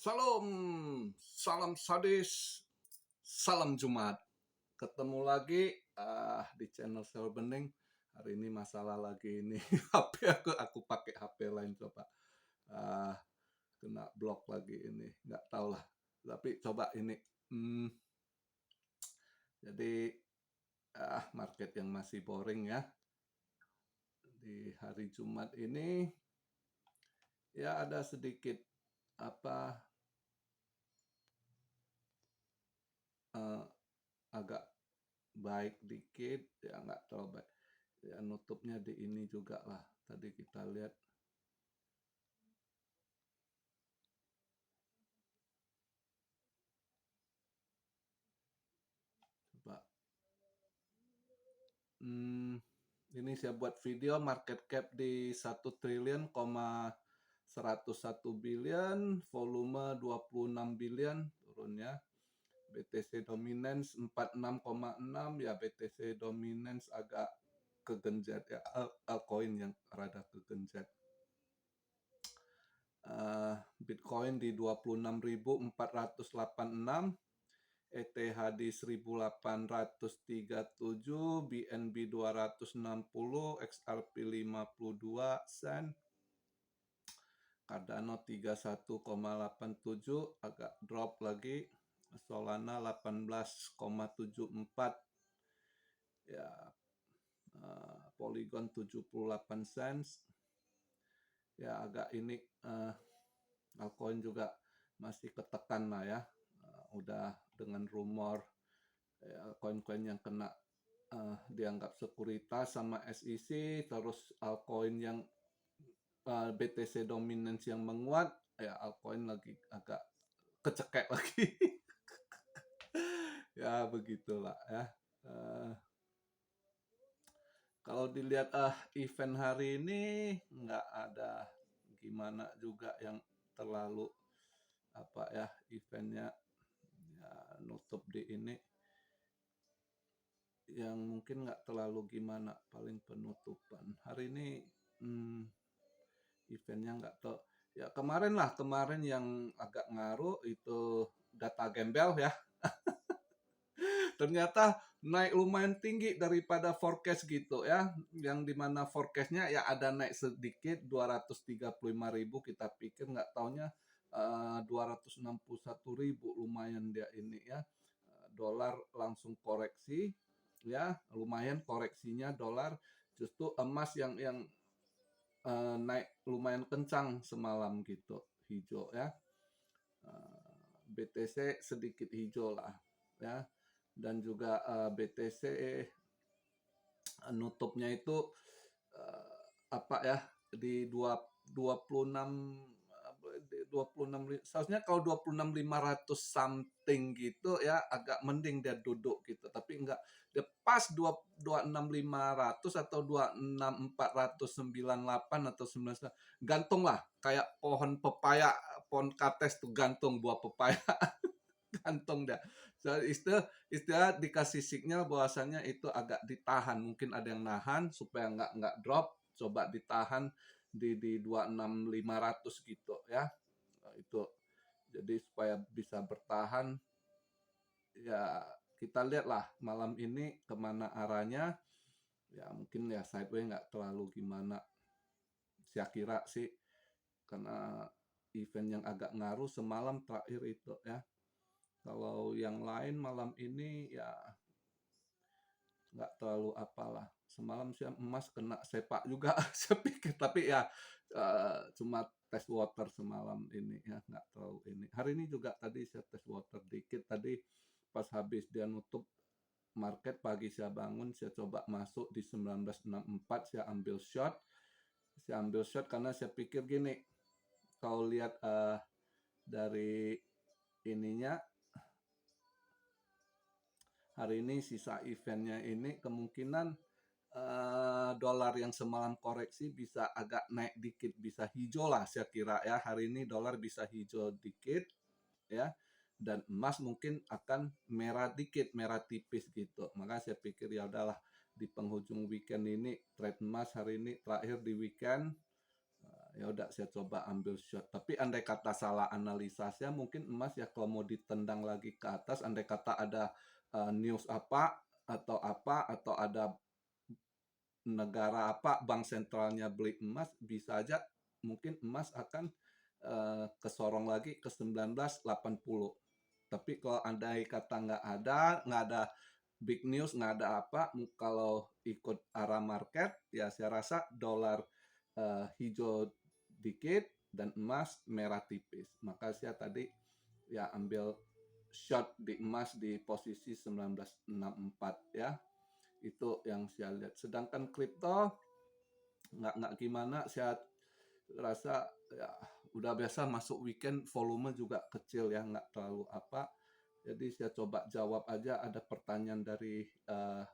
Salam, salam sadis, salam Jumat. Ketemu lagi di channel Sel Bening. Hari ini masalah lagi ini HP aku pakai HP lain coba. Ah, Kena blok lagi ini, nggak tahu lah. Tapi coba ini. Jadi market yang masih boring ya di hari Jumat ini. Ya ada sedikit apa eh, agak baik dikit, ya nggak terlalu baik. Ya nutupnya di ini juga lah. Tadi kita lihat coba. Ini saya buat video market cap di 1 triliun,101 billion, volume 26 billion turunnya. BTC dominance 46,6 ya, BTC dominance agak kegenjat ya, altcoin yang rada kegenjat. Bitcoin di 26.486, ETH di 1837, BNB 260, XRP 52 sen, Cardano 31,87, agak drop lagi. Solana 18,74 ya, Polygon 78 cents ya, agak ini altcoin juga masih ketekan lah ya. Udah dengan rumor ya, koin-koin yang kena dianggap sekuritas sama SEC, terus altcoin yang BTC dominance yang menguat, ya altcoin lagi agak kecekek lagi. Ya begitulah ya. Kalau dilihat event hari ini nggak ada gimana juga yang terlalu apa ya, eventnya ya nutup di ini yang mungkin nggak terlalu gimana, paling penutupan hari ini. Eventnya nggak tahu ya, kemarin yang agak ngaruh itu data gembel ya. Ternyata naik lumayan tinggi daripada forecast gitu ya, yang dimana forecastnya ya ada naik sedikit 235.000, kita pikir, nggak taunya 261.000, lumayan dia ini ya. Dolar langsung koreksi ya, lumayan koreksinya dolar. Justru emas yang naik lumayan kencang semalam gitu, hijau ya. BTC sedikit hijau lah ya, dan juga BTC nutupnya itu apa ya, di 26 seharusnya kalau 26.500 something gitu ya, agak mending dia duduk gitu, tapi enggak, dia pas 26.500 atau 26.498 atau 99, gantung lah kayak pohon pepaya, pohon kates tuh gantung buah pepaya. Gantung dah. So, istilah dikasih signal bahwasannya itu agak ditahan, mungkin ada yang nahan supaya nggak drop, coba ditahan di 26.500 gitu ya. Itu jadi supaya bisa bertahan ya. Kita lihatlah malam ini kemana arahnya ya, mungkin ya sideways, nggak terlalu gimana saya kira sih, karena event yang agak ngaruh semalam terakhir itu ya. Kalau yang lain malam ini ya nggak terlalu apalah. Semalam sih emas kena sepak juga, saya pikir, tapi ya cuma test water semalam ini ya, nggak terlalu ini. Hari ini juga tadi saya test water dikit, tadi pas habis dia nutup market pagi, saya bangun, saya coba masuk di 1964, saya ambil shot. Saya ambil shot karena saya pikir gini, kalau lihat dari ininya, hari ini sisa eventnya ini kemungkinan dolar yang semalam koreksi bisa agak naik dikit, bisa hijau lah saya kira ya. Hari ini dolar bisa hijau dikit ya, dan emas mungkin akan merah dikit, merah tipis gitu. Maka saya pikir ya udahlah, di penghujung weekend ini trade emas hari ini terakhir di weekend Ya udah saya coba ambil short. Tapi andai kata salah analisasnya, mungkin emas ya kalau mau ditendang lagi ke atas, andai kata ada news apa atau ada negara apa bank sentralnya beli emas, bisa aja mungkin emas akan kesorong lagi ke 1980. Tapi kalau andai kata nggak ada big news, nggak ada apa, kalau ikut arah market, ya saya rasa dolar hijau dikit dan emas merah tipis. Maka saya tadi ya ambil short di emas di posisi 1964 ya. Itu yang saya lihat. Sedangkan kripto nggak gimana, saya rasa ya udah biasa masuk weekend, volume juga kecil ya, nggak terlalu apa. Jadi saya coba jawab aja, ada pertanyaan dari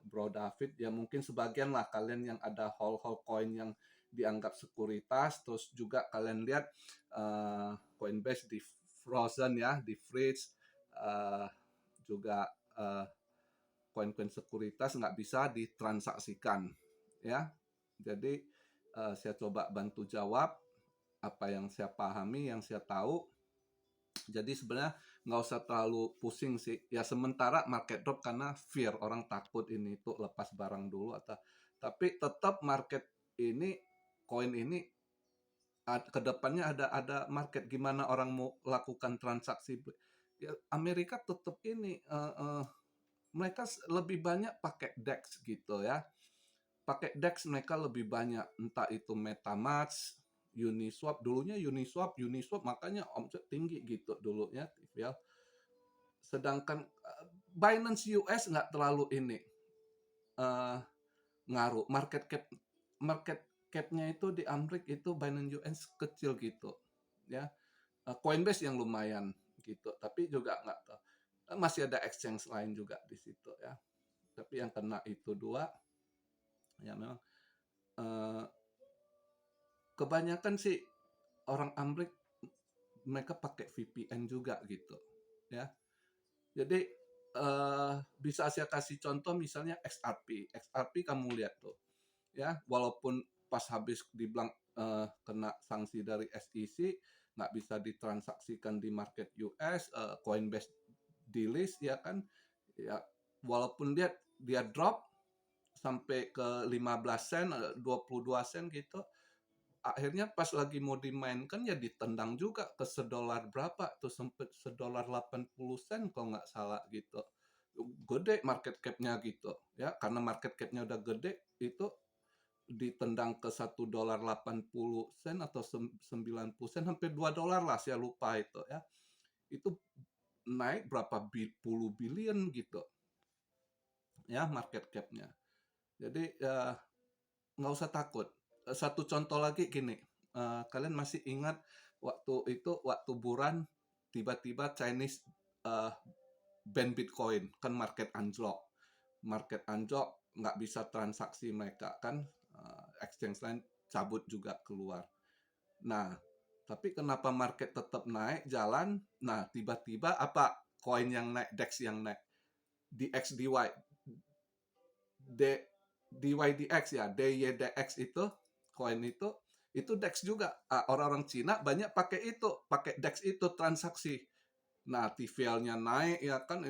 Bro David. Ya mungkin sebagian lah kalian yang ada hold coin yang dianggap sekuritas, terus juga kalian lihat Coinbase di frozen ya, di freeze, uh, juga koin-koin sekuritas nggak bisa ditransaksikan ya. Jadi saya coba bantu jawab apa yang saya pahami, yang saya tahu. Jadi sebenarnya nggak usah terlalu pusing sih. Ya sementara market drop karena fear, orang takut ini tuh lepas barang dulu atau, tapi tetap market ini, koin ini kedepannya ada market, gimana orang mau lakukan transaksi. Ya, Amerika tetap ini mereka lebih banyak pakai DEX gitu ya. Pakai DEX mereka lebih banyak, entah itu MetaMask, Uniswap. Dulunya Uniswap makanya omset tinggi gitu dulunya ya. Sedangkan Binance US nggak terlalu ini ngaruh. Market capnya itu di Amrik itu Binance US kecil gitu ya. Coinbase yang lumayan gitu, tapi juga nggak tahu. Masih ada exchange lain juga di situ ya. Tapi yang kena itu dua, ya memang eh, kebanyakan sih orang Amrik mereka pakai VPN juga gitu ya. Jadi bisa saya kasih contoh misalnya XRP kamu lihat tuh ya, walaupun pas habis dibilang kena sanksi dari SEC nggak bisa ditransaksikan di market US, Coinbase delist ya kan, ya walaupun dia drop sampai ke 15 sen, 22 sen gitu, akhirnya pas lagi mau dimainkan ya ditendang juga ke sedolar berapa tuh, sempet sedolar 80 sen kalau nggak salah gitu. Gede market cap-nya gitu ya, karena market cap-nya udah gede, itu ditendang ke 1,80 dolar atau 90 sen, hampir 2 dolar lah, saya lupa itu ya. Itu naik berapa puluh billion gitu ya market cap-nya. Jadi ya nggak usah takut. Satu contoh lagi gini, kalian masih ingat waktu buran tiba-tiba Chinese uh, ban Bitcoin, kan market anjlok, nggak bisa transaksi mereka kan, exchange lain cabut juga keluar. Nah, tapi kenapa market tetap naik jalan? Nah, tiba-tiba apa koin yang naik, DEX yang naik, DXDY, D DYDX ya, DYDX itu koin itu DEX juga. Orang-orang Cina banyak pakai DEX itu transaksi. Nah, TVL-nya naik ya kan,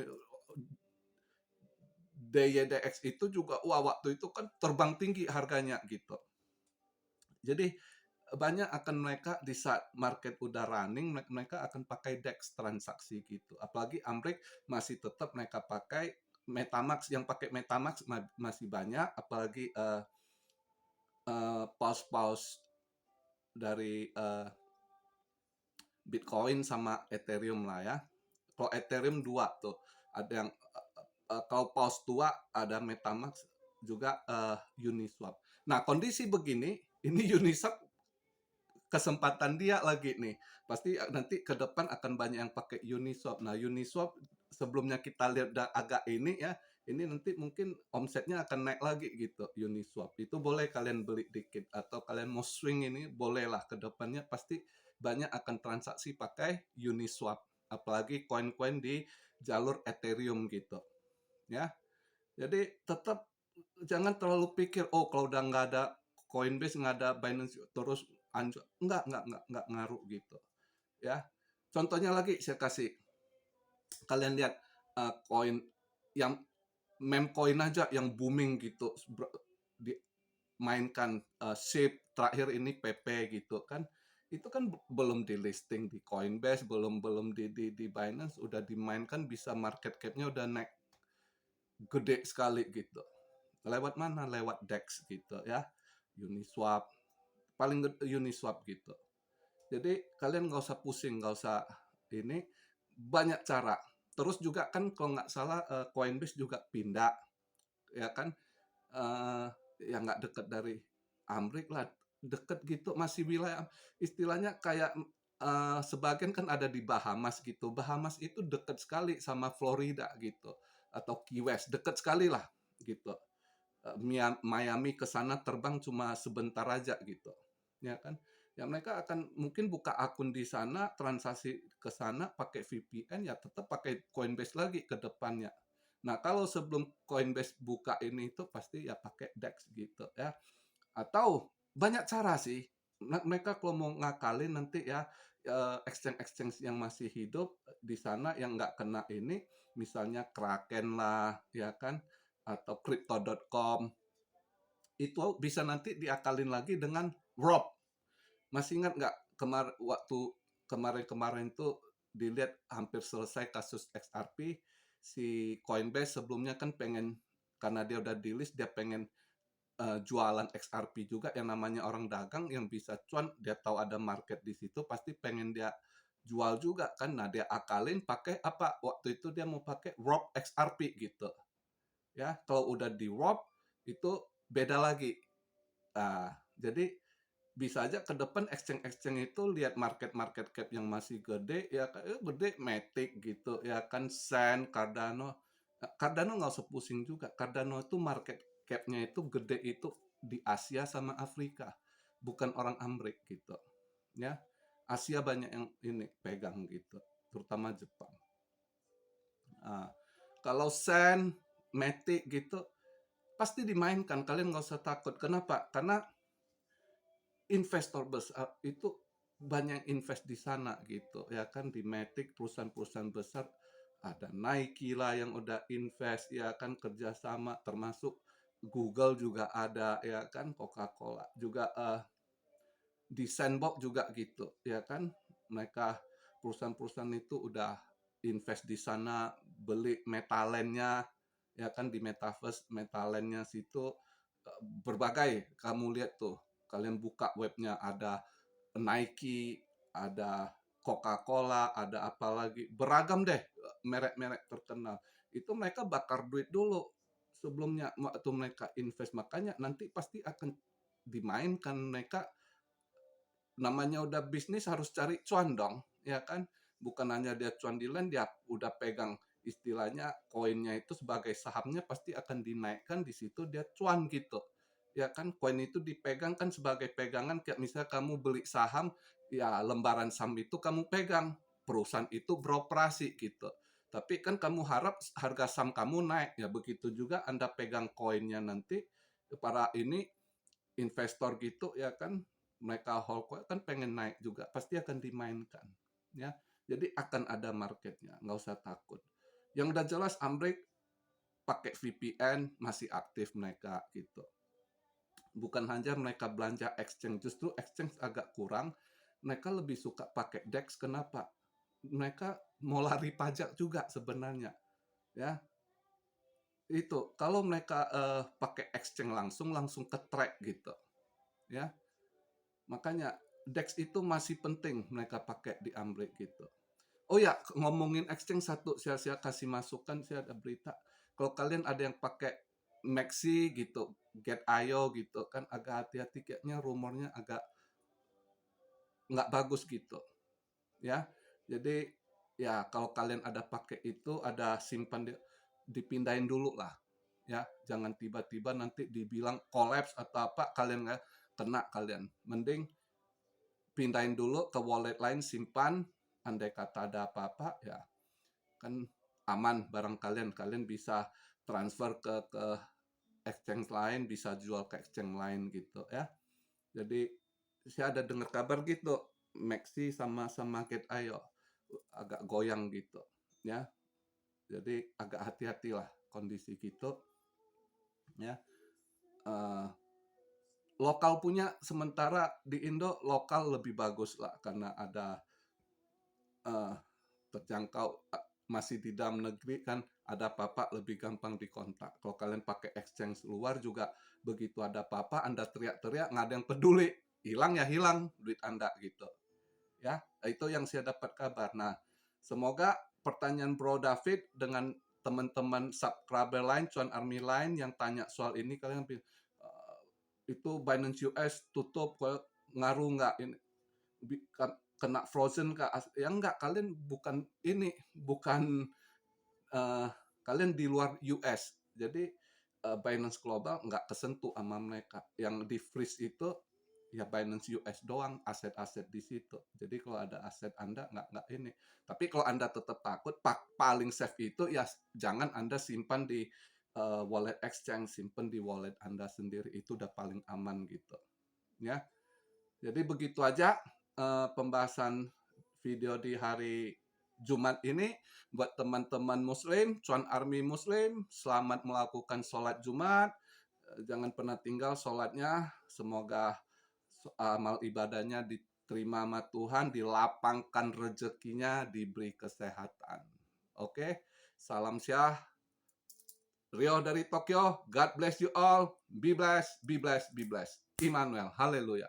DYDX itu juga wah waktu itu kan terbang tinggi harganya gitu. Jadi banyak akan mereka di saat market udah running, mereka akan pakai DEX transaksi gitu. Apalagi Amrik masih tetap mereka pakai MetaMask, yang pakai MetaMask masih banyak, apalagi paus-paus dari Bitcoin sama Ethereum lah ya. Kalau Ethereum dua tuh, ada yang kalau paus tua ada MetaMask juga Uniswap. Nah kondisi begini, ini Uniswap kesempatan dia lagi nih. Pasti nanti ke depan akan banyak yang pakai Uniswap. Nah, Uniswap sebelumnya kita lihat agak ini ya, ini nanti mungkin omsetnya akan naik lagi gitu Uniswap. Itu boleh kalian beli dikit atau kalian mau swing ini bolehlah, ke depannya pasti banyak akan transaksi pakai Uniswap. Apalagi koin-koin di jalur Ethereum gitu. Ya. Jadi tetap jangan terlalu pikir, oh kalau udah nggak ada Coinbase, nggak ada Binance terus enggak ngaruh gitu ya. Contohnya lagi saya kasih, kalian lihat koin yang meme koin aja yang booming gitu, dimainkan SHIB, terakhir ini PP gitu kan, itu kan belum di listing di Coinbase, belum belum di Binance, udah dimainkan, bisa market cap-nya udah naik gede sekali gitu. Lewat mana? Lewat DEX gitu ya, Uniswap, paling gede Uniswap gitu. Jadi kalian nggak usah pusing, nggak usah ini, banyak cara. Terus juga kan kalau nggak salah Coinbase juga pindah, ya kan, eh, yang nggak deket dari Amrik lah, deket gitu, masih wilayah istilahnya kayak sebagian kan ada di Bahamas gitu. Bahamas itu deket sekali sama Florida gitu, atau Key West, deket sekali lah gitu. Miami ke sana terbang cuma sebentar aja gitu, ya kan. Ya mereka akan mungkin buka akun di sana, transaksi ke sana pakai VPN, ya tetap pakai Coinbase lagi ke depannya. Nah, kalau sebelum Coinbase buka ini itu pasti ya pakai DEX gitu ya. Atau banyak cara sih. Mereka kalau mau ngakalin nanti ya, exchange-exchange yang masih hidup di sana yang nggak kena ini, misalnya Kraken lah, ya kan, atau Crypto.com, itu bisa nanti diakalin lagi dengan Rob. Masih ingat nggak waktu kemarin-kemarin itu dilihat hampir selesai kasus XRP, si Coinbase sebelumnya kan pengen, karena dia udah di list, dia pengen jualan XRP juga, yang namanya orang dagang yang bisa cuan, dia tahu ada market di situ, pasti pengen dia jual juga kan. Nah, dia akalin pakai apa? Waktu itu dia mau pakai Rob XRP gitu. Ya, kalau udah di Rob itu beda lagi. Nah, jadi bisa aja ke depan exchange-exchange itu lihat market cap yang masih gede, ya gede Matic gitu ya kan, Sand, Cardano. Cardano nggak usah pusing juga. Cardano itu market cap-nya itu gede itu di Asia sama Afrika, bukan orang Amrik gitu. Ya, Asia banyak yang ini pegang gitu, terutama Jepang. Nah, kalau Sand, Matic gitu pasti dimainkan, kalian nggak usah takut. Kenapa? Karena investor besar itu banyak invest di sana gitu ya kan, di Matic, perusahaan-perusahaan besar, ada Nike lah yang udah invest ya kan, kerjasama, termasuk Google juga ada ya kan, Coca-Cola juga di Sandbox juga gitu ya kan, mereka perusahaan-perusahaan itu udah invest di sana, beli metalennya ya kan, di metaverse metalennya situ berbagai, kamu lihat tuh, kalian buka webnya ada Nike, ada Coca-Cola, ada apa lagi, beragam deh merek-merek terkenal. Itu mereka bakar duit dulu sebelumnya waktu mereka invest, makanya nanti pasti akan dimainkan. Mereka namanya udah bisnis harus cari cuan dong, ya kan? Bukan hanya dia cuan di land, dia udah pegang istilahnya koinnya itu sebagai sahamnya, pasti akan dinaikkan di situ dia cuan gitu. Ya kan, koin itu dipegang kan sebagai pegangan, kayak misalnya kamu beli saham, ya lembaran saham itu kamu pegang, perusahaan itu beroperasi gitu. Tapi kan kamu harap harga saham kamu naik, ya begitu juga Anda pegang koinnya nanti, para ini investor gitu ya kan, mereka hold coin kan pengen naik juga, pasti akan dimainkan ya. Jadi akan ada marketnya, nggak usah takut. Yang udah jelas Amrik pakai VPN masih aktif mereka gitu. Bukan hanya mereka belanja exchange, justru exchange agak kurang. Mereka lebih suka pakai DEX. Kenapa? Mereka mau lari pajak juga sebenarnya ya. Itu kalau mereka pakai exchange langsung langsung ke track gitu ya. Makanya DEX itu masih penting mereka pakai di Amrik gitu. Oh ya, ngomongin exchange satu, saya kasih masukan, saya ada berita. Kalau kalian ada yang pakai Maxi gitu, Get.io gitu, kan agak hati-hati, kayaknya rumornya agak nggak bagus gitu, ya. Jadi ya kalau kalian ada pakai itu, ada simpan, dipindahin dulu lah, ya. Jangan tiba-tiba nanti dibilang collapse atau apa, kalian nggak kena kalian. Mending pindahin dulu ke wallet lain, simpan, andai kata ada apa-apa ya kan aman barang kalian, kalian bisa transfer ke exchange lain, bisa jual ke exchange lain gitu ya. Jadi saya ada dengar kabar gitu, Maxi sama Get Ayo agak goyang gitu, ya. Jadi agak hati-hatilah kondisi gitu, ya. Eh, Lokal punya, sementara di Indo lokal lebih bagus lah karena ada eh, terjangkau, masih di dalam negeri kan, ada apa-apa lebih gampang dikontak. Kalau kalian pakai exchange luar juga begitu ada apa-apa Anda teriak-teriak nggak ada yang peduli, hilang ya hilang duit Anda gitu. Ya, itu yang saya dapat kabar. Nah, semoga pertanyaan Bro David dengan teman-teman subscriber lain, Cuan Army lain yang tanya soal ini, kalian itu Binance US tutup, ngaruh nggak ini, kena frozen kak? Ya enggak, kalian bukan ini, bukan eh, kalian di luar US, jadi Binance Global nggak kesentuh sama mereka. Yang di freeze itu ya Binance US doang, aset-aset di situ. Jadi kalau ada aset Anda nggak ini. Tapi kalau Anda tetap takut, paling safe itu ya jangan Anda simpan di wallet exchange, simpan di wallet Anda sendiri, itu udah paling aman gitu. Ya, jadi begitu aja pembahasan video di hari Jumat ini. Buat teman-teman Muslim, Cuan Army Muslim, selamat melakukan sholat Jumat. Jangan pernah tinggal sholatnya. Semoga amal ibadahnya diterima sama Tuhan, dilapangkan rezekinya, diberi kesehatan. Oke, salam Syah. Rio dari Tokyo. God bless you all. Be blessed, be blessed, be blessed. Immanuel. Haleluya.